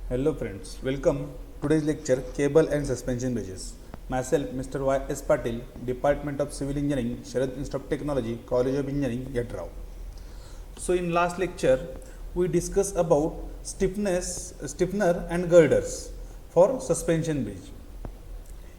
Hello friends, welcome. Today's lecture Cable and Suspension Bridges. Myself Mr. Y. S. Patil, Department of Civil Engineering, Sharad Institute of Technology, College of Engineering, Yadrao. So in last lecture we discussed about stiffener and girders for suspension bridge.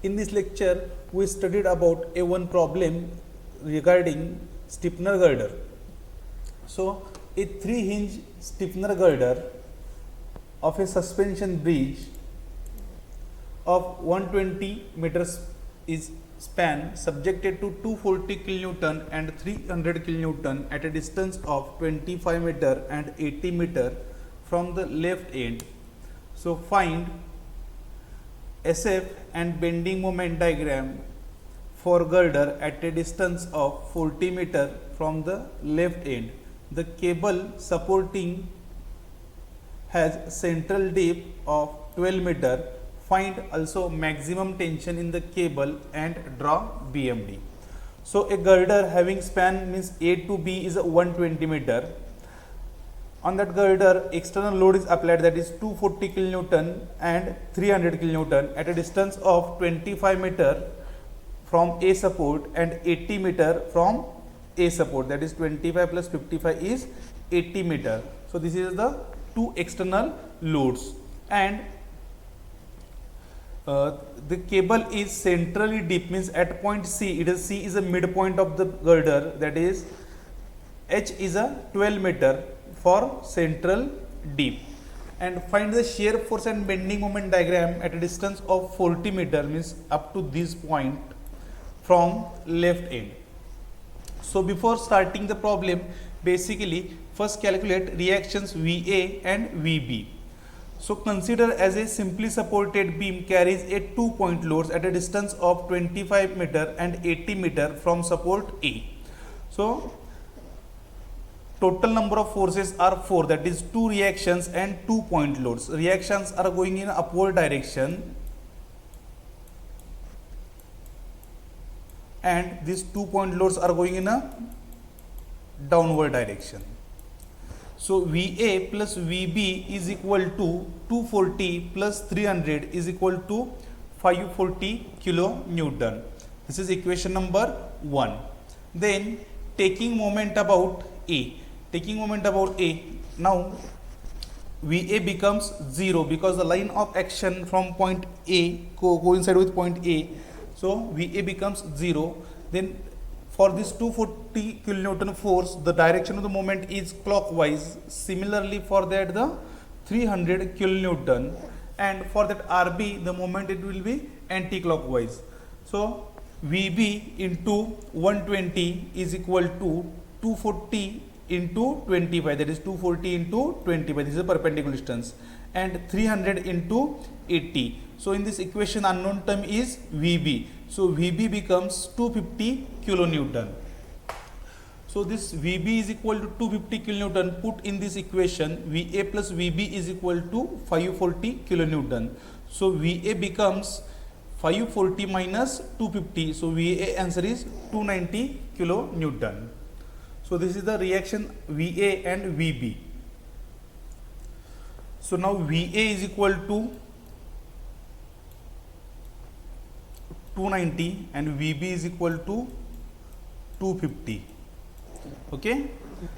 In this lecture we studied about a one problem regarding stiffener girder. So a 3-hinge stiffener girder of a suspension bridge of 120 meters is span subjected to 240 kilonewton and 300 kilonewton at a distance of 25 meter and 80 meter from the left end. So find SF and bending moment diagram for girder at a distance of 40 meter from the left end. The cable supporting has central depth of 12 meter. Find also maximum tension in the cable and draw BMD. So a girder having span means A to B is 120 meter. On that girder external load is applied, that is 240 kilonewton and 300 kilonewton at a distance of 25 meter from A support and 80 meter from A support, that is 25 plus 55 is 80 meter. So this is the two external loads, and the cable is centrally deep, means at point C, it is C is a midpoint of the girder, that is H is a 12 meter for central deep. And find the shear force and bending moment diagram at a distance of 40 meter, means up to this point from left end. So before starting the problem, basically first calculate reactions VA and VB. So consider as a simply supported beam carries a 2-point loads at a distance of 25 meter and 80 meter from support A. So total number of forces are 4, that is 2 reactions and 2-point loads. Reactions are going in upward direction and these 2-point loads are going in a downward direction. So VA plus VB is equal to 240 plus 300 is equal to 540 kilonewton. This is equation number 1. Then taking moment about A. Now VA becomes 0 because the line of action from point A coincide with point A. So VA becomes 0. Then for this 240 kilonewton force, the direction of the moment is clockwise. Similarly for that the 300 kilonewton, and for that RB the moment it will be anti-clockwise. So VB into 120 is equal to 240 into 25, that is 240 into 25, this is a perpendicular distance, and 300 into 80. So in this equation unknown term is VB. So VB becomes 250 kilonewton. So this VB is equal to 250 kilonewton. Put in this equation, VA plus VB is equal to 540 kilonewton. So VA becomes 540 minus 250. So VA answer is 290 kilonewton. So this is the reaction VA and VB. So now VA is equal to 290 and VB is equal to 250. Okay.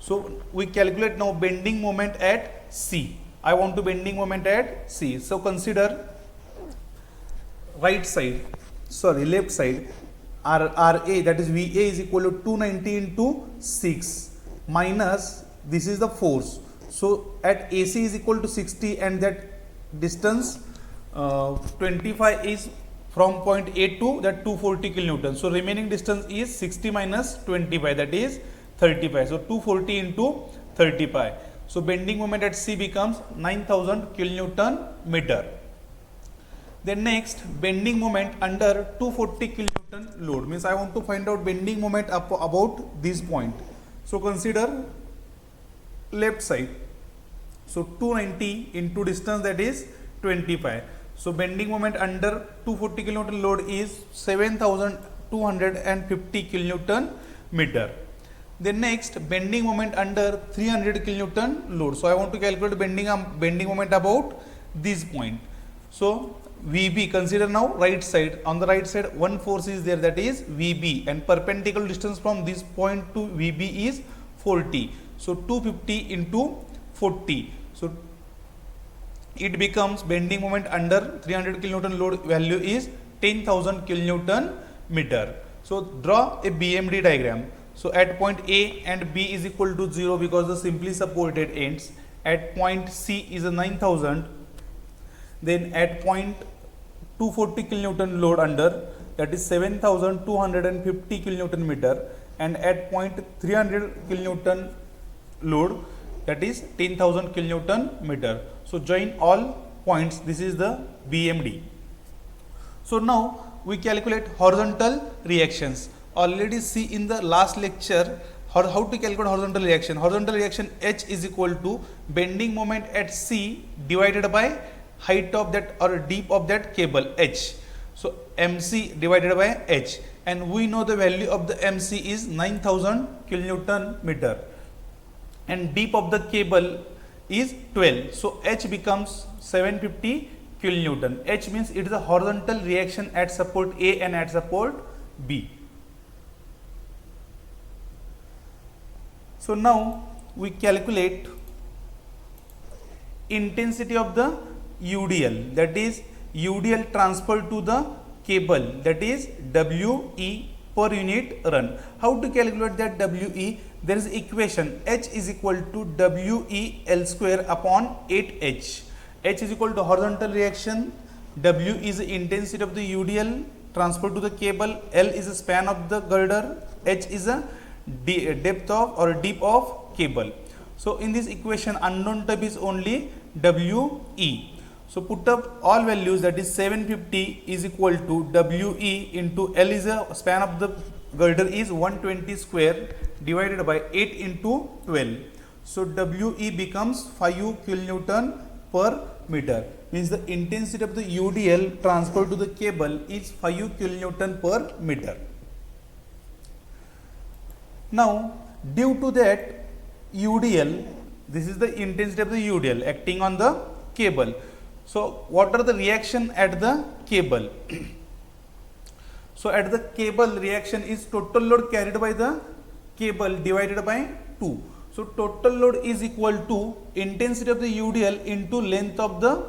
So we calculate now bending moment at C. I want to bending moment at C. So consider left side, RA, that is VA is equal to 290 into 6 minus this is the force. So at AC is equal to 60 and that distance 25 is from point A to that 240 kilonewton. So remaining distance is 60 minus 25, that is 35. So 240 into 35. So bending moment at C becomes 9000 kilonewton meter. Then next, bending moment under 240 kilonewton load, means I want to find out bending moment up about this point. So consider left side. So 290 into distance, that is 25. So bending moment under 240 kilonewton load is 7250 kilonewton meter. Then next, bending moment under 300 kilonewton load. So I want to calculate bending moment about this point. So VB, consider now right side. On the right side, one force is there, that is VB, and perpendicular distance from this point to VB is 40. So 250 into 40. So it becomes bending moment under 300 kilonewton load value is 10,000 kilonewton meter. So draw a BMD diagram. So at point A and B is equal to 0 because the simply supported ends. At point C is a 9,000. Then at point 240 kilonewton load under, that is 7,250 kilonewton meter, and at point 300 kilonewton load, that is 10,000 kilonewton meter. So join all points. This is the BMD. So now we calculate horizontal reactions. Already see in the last lecture how to calculate horizontal reaction. Horizontal reaction H is equal to bending moment at C divided by height of that or deep of that cable H. So MC divided by H, and we know the value of the MC is 9,000 kilonewton meter, and deep of the cable is 12. So H becomes 750 kilonewton. H means it is a horizontal reaction at support A and at support B. So now we calculate intensity of the UDL, that is UDL transferred to the cable, that is WE per unit run. How to calculate that WE? There is equation H is equal to WE L square upon 8H. H is equal to horizontal reaction, W is the intensity of the UDL transferred to the cable, L is the span of the girder, H is a depth of or deep of cable. So in this equation unknown type is only WE. So put up all values, that is 750 is equal to WE into L is a span of the girder is 120 square divided by 8 into 12. So WE becomes 5 kilonewton per meter, means the intensity of the UDL transferred to the cable is 5 kilonewton per meter. Now due to that UDL, this is the intensity of the UDL acting on the cable. So what are the reaction at the cable? So at the cable, reaction is total load carried by the cable divided by 2. So total load is equal to intensity of the UDL into length of the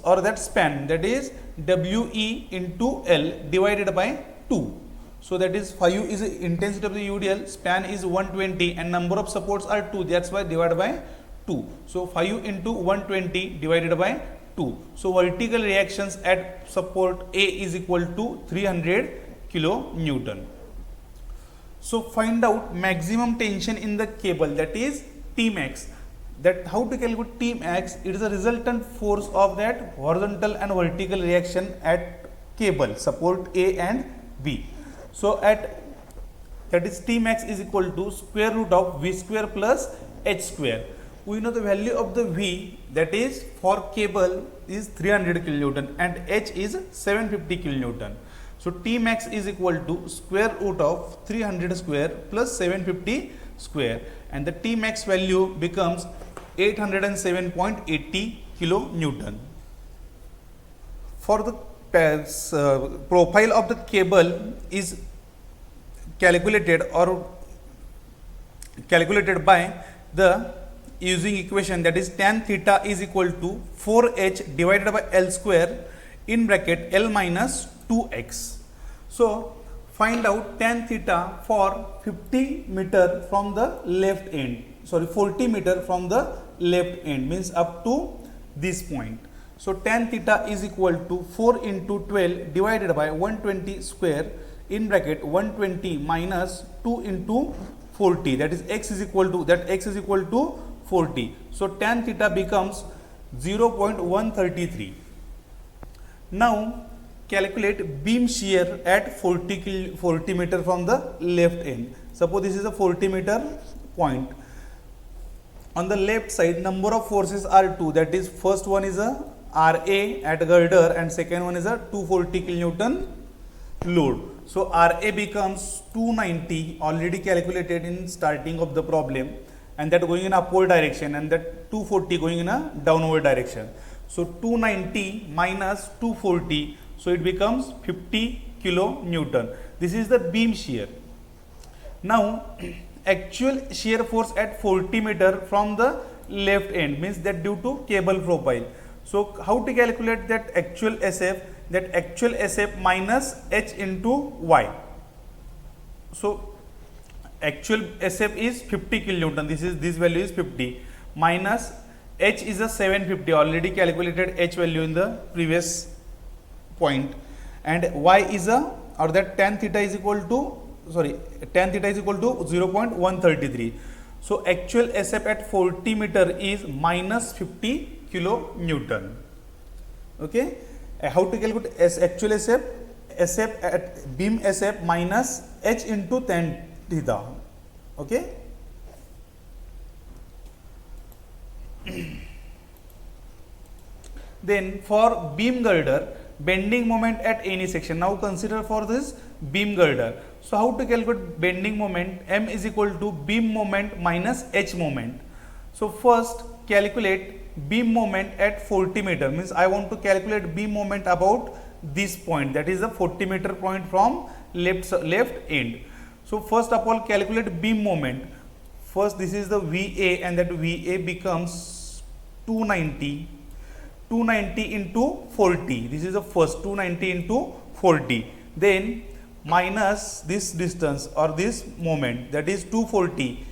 or that span, that is WE into L divided by 2. So that is 5 is the intensity of the UDL, span is 120 and number of supports are 2, that's why divided by 2. So 5 into 120 divided by 2. So vertical reactions at support A is equal to 300 kilonewton. So find out maximum tension in the cable, that is Tmax. That how to calculate Tmax? It is a resultant force of that horizontal and vertical reaction at cable support A and B. So at that is Tmax is equal to square root of V square plus H square. We know the value of the V, that is for cable is 300 kilonewton and H is 750 kilonewton. So Tmax is equal to square root of 300 square plus 750 square, and the Tmax value becomes 807.80 kilonewton. For the profile of the cable is calculated by the using equation, that is tan theta is equal to 4h divided by L square in bracket L minus 2x. So find out tan theta for 50 meter from the left end, 40 meter from the left end, means up to this point. So tan theta is equal to 4 into 12 divided by 120 square in bracket 120 minus 2 into 40, that is x is equal to 40. So tan theta becomes 0.133. Now calculate beam shear at 40 meter from the left end. Suppose this is a 40 meter point. On the left side, number of forces are 2, that is first one is a RA at girder and second one is a 240 kilonewton load. So RA becomes 290, already calculated in starting of the problem, and that going in upward direction, and that 240 going in a downward direction. So 290 minus 240, so it becomes 50 kilonewton. This is the beam shear. Now actual shear force at 40 meter from the left end, means that due to cable profile. So how to calculate that actual SF? That actual SF minus H into Y. So actual SF is 50 kilonewton, this value is 50, minus H is a 750, already calculated H value in the previous point, and Y is a, or that tan theta is equal to 0.133. So actual SF at 40 meter is minus 50 kilonewton. Okay, how to calculate actual SF? SF at beam SF minus H into tan theta. Okay. Then for beam girder, bending moment at any section. Now consider for this beam girder. So how to calculate bending moment? M is equal to beam moment minus H moment. So first calculate beam moment at 40 meter, means I want to calculate beam moment about this point, that is the 40 meter point from left end. So first of all calculate beam moment. First this is the VA, and that VA becomes 290 into 40. This is the first 290 into 40. Then minus this distance or this moment, that is 240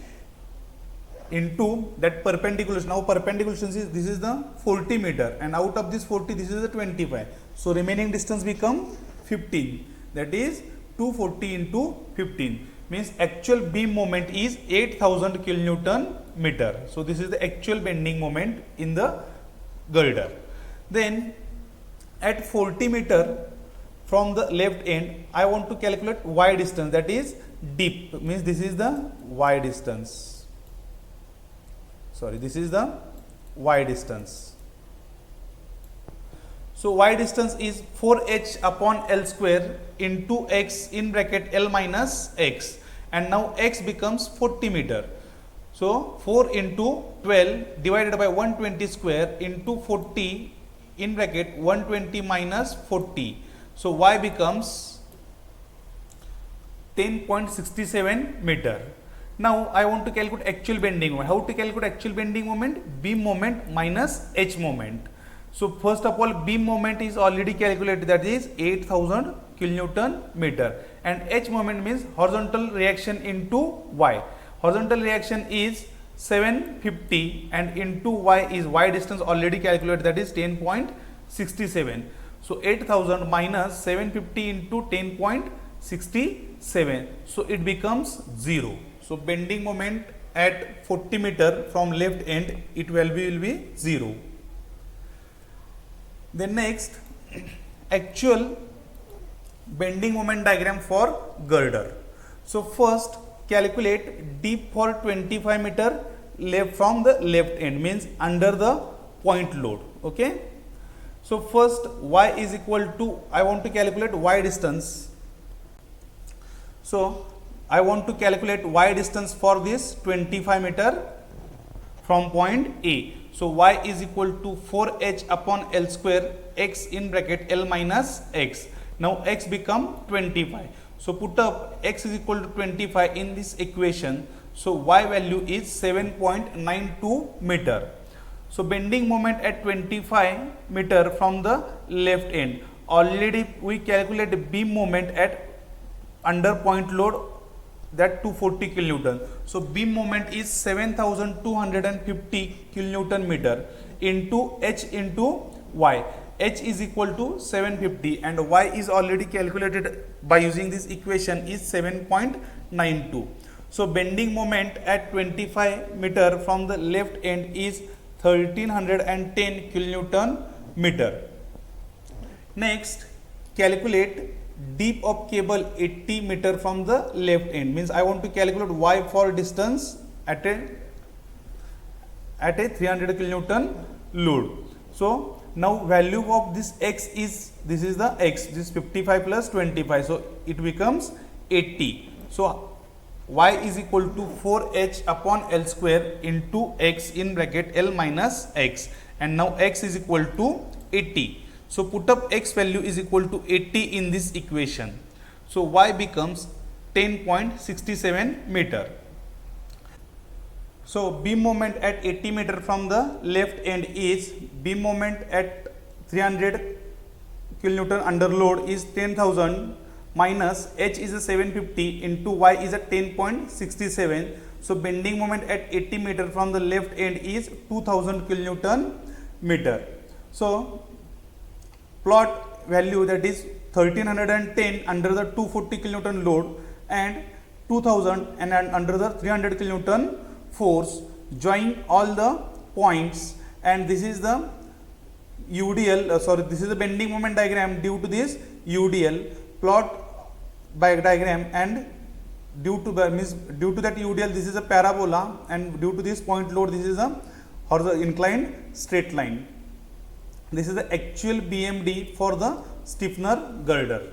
into that perpendicular. Now perpendicular distance is, this is the 40 meter, and out of this 40 this is the 25. So remaining distance become 15, that is 240 into 15, means actual beam moment is 8000 kilonewton meter. So this is the actual bending moment in the girder. Then at 40 meter from the left end, I want to calculate Y distance, that is dip, means this is the Y distance. Sorry, this is the Y distance. So Y distance is 4h upon L square into x in bracket L minus x, and now x becomes 40 meter. So 4 into 12 divided by 120 square into 40 in bracket 120 minus 40. So Y becomes 10.67 meter. Now I want to calculate actual bending moment. How to calculate actual bending moment? Beam moment minus H moment. So first of all beam moment is already calculated, that is 8000 kilonewton meter, and H moment means horizontal reaction into Y. Horizontal reaction is 750 and into Y is Y distance already calculated, that is 10.67. So 8000 minus 750 into 10.67. So it becomes 0. So bending moment at 40 meter from left end, it will be 0. Then next, actual bending moment diagram for girder. So first calculate dip for 25 meter left from the left end, means under the point load. Okay. So first Y is equal to, I want to calculate Y distance. So I want to calculate Y distance for this 25 meter from point A. So Y is equal to 4h upon L square x in bracket L minus x. Now x become 25. So put up x is equal to 25 in this equation. So Y value is 7.92 meter. So bending moment at 25 meter from the left end. Already we calculate the beam moment at under point load, that 240 kilonewton. So beam moment is 7250 kilonewton meter into H into Y. H is equal to 750 and Y is already calculated by using this equation is 7.92. So bending moment at 25 meter from the left end is 1310 kilonewton meter. Next, calculate dip of cable 80 meter from the left end, means I want to calculate Y for distance at a 300 kilonewton load. So now value of this x is, this is the x, this is 55 plus 25, so it becomes 80. So Y is equal to 4h upon L square into x in bracket L minus x, and now x is equal to 80. So put up x value is equal to 80 in this equation. So y becomes 10.67 meter. So beam moment at 80 meter from the left end is, beam moment at 300 kilonewton under load is 10,000 minus h is a 750 into y is a 10.67. So bending moment at 80 meter from the left end is 2000 kilonewton meter. So plot value, that is 1310 under the 240 kilonewton load and 2000 and under the 300 kilonewton force. Join all the points, and this is the UDL, this is the bending moment diagram due to this UDL. Plot by diagram, and due to that UDL, this is a parabola, and due to this point load, this is a horizontal inclined straight line. This is the actual BMD for the stiffener girder.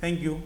Thank you.